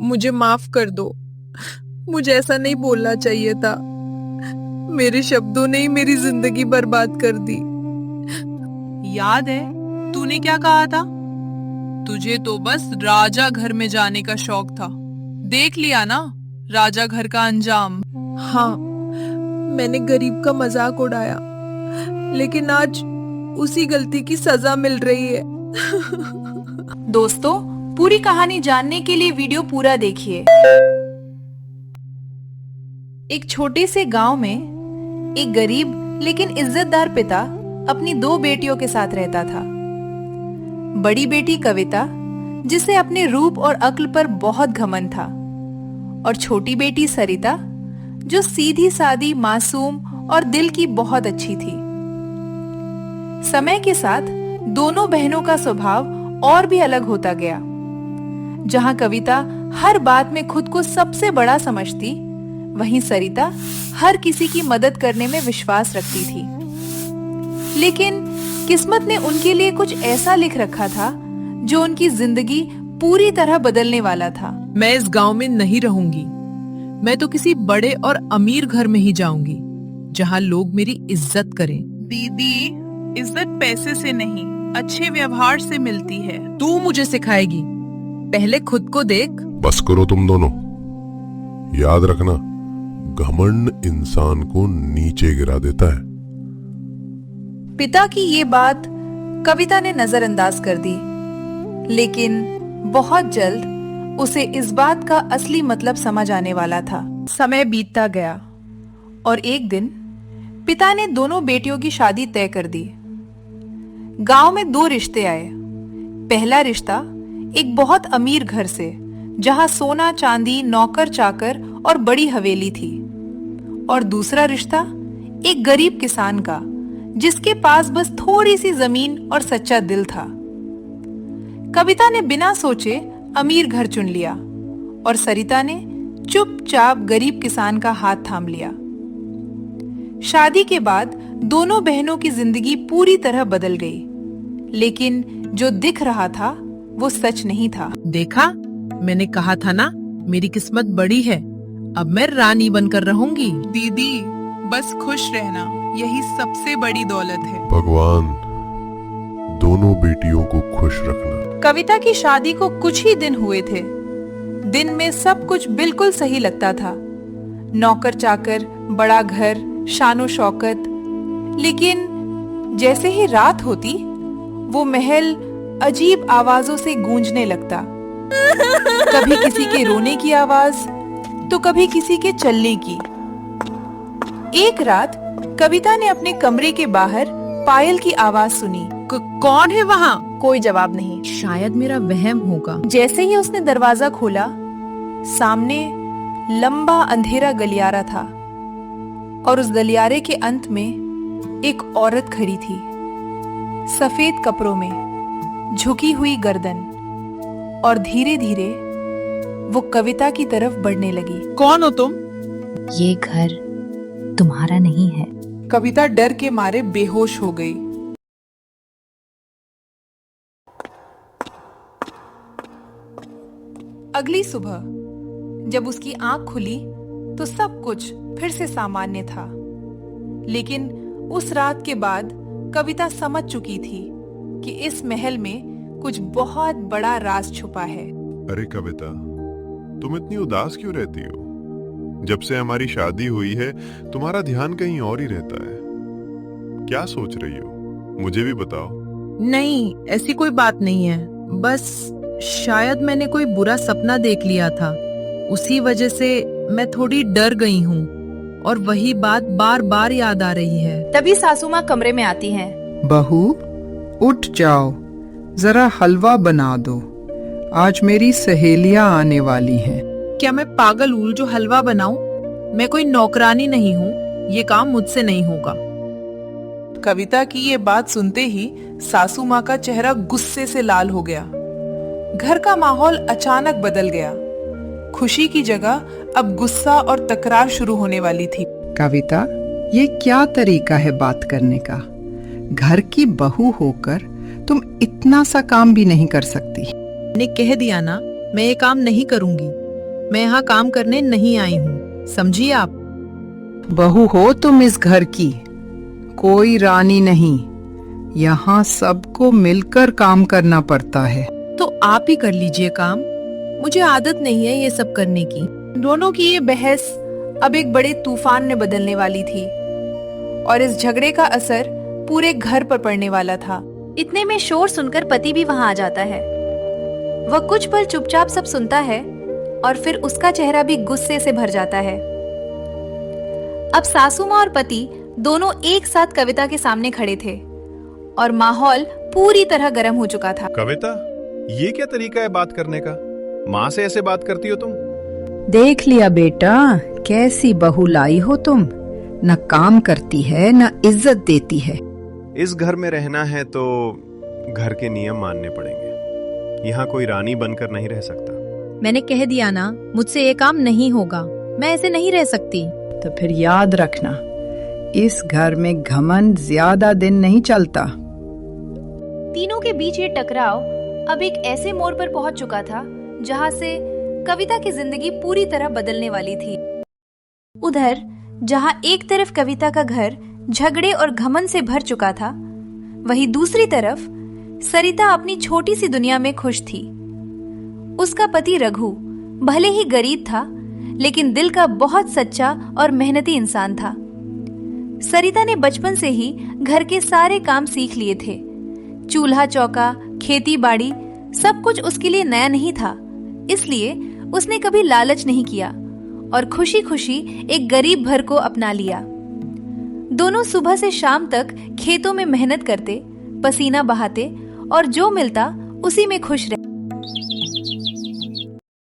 मुझे माफ कर दो। मुझे ऐसा नहीं बोलना चाहिए था। मेरे शब्दों ने ही मेरी जिंदगी बर्बाद कर दी। याद है तूने क्या कहा था? तुझे तो बस राजा घर में जाने का शौक था। देख लिया ना राजा घर का अंजाम। हाँ, मैंने गरीब का मजाक उड़ाया, लेकिन आज उसी गलती की सजा मिल रही है। दोस्तों, पूरी कहानी जानने के लिए वीडियो पूरा देखिए। एक छोटे से गांव में एक गरीब लेकिन इज्जतदार पिता अपनी दो बेटियों के साथ रहता था। बड़ी बेटी कविता, जिसे अपने रूप और अक्ल पर बहुत घमंड था, और छोटी बेटी सरिता, जो सीधी सादी, मासूम और दिल की बहुत अच्छी थी। समय के साथ दोनों बहनों का स्वभाव और भी अलग होता गया। जहां कविता हर बात में खुद को सबसे बड़ा समझती, वहीं सरिता हर किसी की मदद करने में विश्वास रखती थी। लेकिन किस्मत ने उनके लिए कुछ ऐसा लिख रखा था जो उनकी जिंदगी पूरी तरह बदलने वाला था। मैं इस गांव में नहीं रहूंगी। मैं तो किसी बड़े और अमीर घर में ही जाऊंगी, जहां लोग मेरी इज्जत करें। दीदी, इज्जत पैसे से नहीं, अच्छे व्यवहार से मिलती है। तू मुझे सिखाएगी? पहले खुद को देख। बस करो तुम दोनों। याद रखना, घमंड इंसान को नीचे गिरा देता है। पिता की ये बात कविता ने नजरअंदाज कर दी, लेकिन बहुत जल्द उसे इस बात का असली मतलब समझ आने वाला था। समय बीतता गया और एक दिन पिता ने दोनों बेटियों की शादी तय कर दी। गांव में दो रिश्ते आए। पहला रिश्ता एक बहुत अमीर घर से, जहां सोना चांदी, नौकर चाकर और बड़ी हवेली थी, और दूसरा रिश्ता एक गरीब किसान का, जिसके पास बस थोड़ी सी जमीन और सच्चा दिल था। कविता ने बिना सोचे अमीर घर चुन लिया और सरिता ने चुपचाप गरीब किसान का हाथ थाम लिया। शादी के बाद दोनों बहनों की जिंदगी पूरी तरह बदल गई, लेकिन जो दिख रहा था वो सच नहीं था। देखा, मैंने कहा था ना, मेरी किस्मत बड़ी है। अब मैं रानी बनकर रहूंगी। दीदी, बस खुश रहना, यही सबसे बड़ी दौलत है। भगवान दोनों बेटियों को खुश रखना। कविता की शादी को कुछ ही दिन हुए थे। दिन में सब कुछ बिल्कुल सही लगता था। नौकर चाकर, बड़ा घर, शानो शौकत। लेकिन जैसे ही रात होती, वो महल अजीब आवाजों से गूंजने लगता। कभी किसी के रोने की आवाज, तो कभी किसी के चलने की। एक रात कविता ने अपने कमरे के बाहर पायल की आवाज सुनी। कौन है वहाँ? कोई जवाब नहीं। शायद मेरा वहम होगा। जैसे ही उसने दरवाजा खोला, सामने लंबा अंधेरा गलियारा था, और उस गलियारे के अंत में एक औरत खड़ी थी, सफेद कपड़ों में, झुकी हुई गर्दन, और धीरे धीरे वो कविता की तरफ बढ़ने लगी। कौन हो तुम? ये घर तुम्हारा नहीं है। कविता डर के मारे बेहोश हो गई। अगली सुबह जब उसकी आंख खुली तो सब कुछ फिर से सामान्य था। लेकिन उस रात के बाद कविता समझ चुकी थी कि इस महल में कुछ बहुत बड़ा राज छुपा है। अरे कविता, तुम इतनी उदास क्यों रहती हो? जब से हमारी शादी हुई है, तुम्हारा ध्यान कहीं और ही रहता है। क्या सोच रही हो? मुझे भी बताओ। नहीं, ऐसी कोई बात नहीं है। बस शायद मैंने कोई बुरा सपना देख लिया था, उसी वजह से मैं थोड़ी डर गई हूँ, और वही बात बार बार याद आ रही है। तभी सासू माँ कमरे में आती हैं। बहू, उठ जाओ, जरा हलवा बना दो। आज मेरी सहेलियां आने वाली हैं। क्या मैं पागल हूँ जो हलवा बनाऊं? मैं कोई नौकरानी नहीं हूँ, ये काम मुझसे नहीं होगा। कविता की ये बात सुनते ही सासू माँ का चेहरा गुस्से से लाल हो गया। घर का माहौल अचानक बदल गया। खुशी की जगह अब गुस्सा और तकरार शुरू होने वाली थी। कविता, ये क्या तरीका है बात करने का? घर की बहू होकर तुम इतना सा काम भी नहीं कर सकती। मैंने कह दिया ना, मैं ये काम नहीं करूंगी। मैं यहाँ काम करने नहीं आई हूँ, समझी आप? बहू हो तुम इस घर की, कोई रानी नहीं। यहाँ सबको मिलकर काम करना पड़ता है। तो आप ही कर लीजिए काम, मुझे आदत नहीं है ये सब करने की। दोनों की ये बहस अब एक बड़े तूफान में बदलने वाली थी और इस झगड़े का असर पूरे घर पर पड़ने वाला था। इतने में शोर सुनकर पति भी वहां आ जाता है। वह कुछ पल चुपचाप सब सुनता है और फिर उसका चेहरा भी गुस्से से भर जाता है। अब सासू माँ और पति दोनों एक साथ कविता के सामने खड़े थे और माहौल पूरी तरह गर्म हो चुका था। कविता, ये क्या तरीका है बात करने का? माँ से ऐसे बात करती हो तुम? देख लिया बेटा, कैसी बहू लाई हो तुम। न काम करती है न इज्जत देती है। इस घर में रहना है तो घर के नियम मानने पड़ेंगे। यहाँ कोई रानी बनकर नहीं रह सकता। मैंने कह दिया ना, मुझसे ये काम नहीं होगा। मैं ऐसे नहीं रह सकती। तो फिर याद रखना, इस घर में घमंड ज्यादा दिन नहीं चलता। तीनों के बीच ये टकराव अब एक ऐसे मोड़ पर पहुंच चुका था जहां से कविता की जिंदगी पूरी तरह बदलने वाली थी। उधर जहां एक तरफ कविता का घर झगड़े और घमंड से भर चुका था, वहीं दूसरी तरफ सरिता अपनी छोटी सी दुनिया में खुश थी। उसका पति रघु भले ही गरीब था, लेकिन दिल का बहुत सच्चा और मेहनती इंसान था। सरिता ने बचपन से ही घर के सारे काम सीख लिए थे। चूल्हा चौका, खेती बाड़ी, सब कुछ उसके लिए नया नहीं था। इसलिए उसने कभी लालच नहीं किया और खुशी खुशी एक गरीब भर को अपना लिया। दोनों सुबह से शाम तक खेतों में मेहनत करते, पसीना बहाते और जो मिलता उसी में खुश रहते।